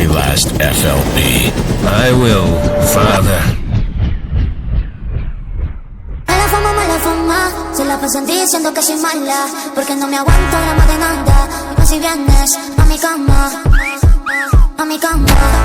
every last FLB. I will, Father. Mala fama, se la pasan diciendo que soy mala, porque no me aguanto la más de nada. Y más si vienes a mi cama, a mi cama.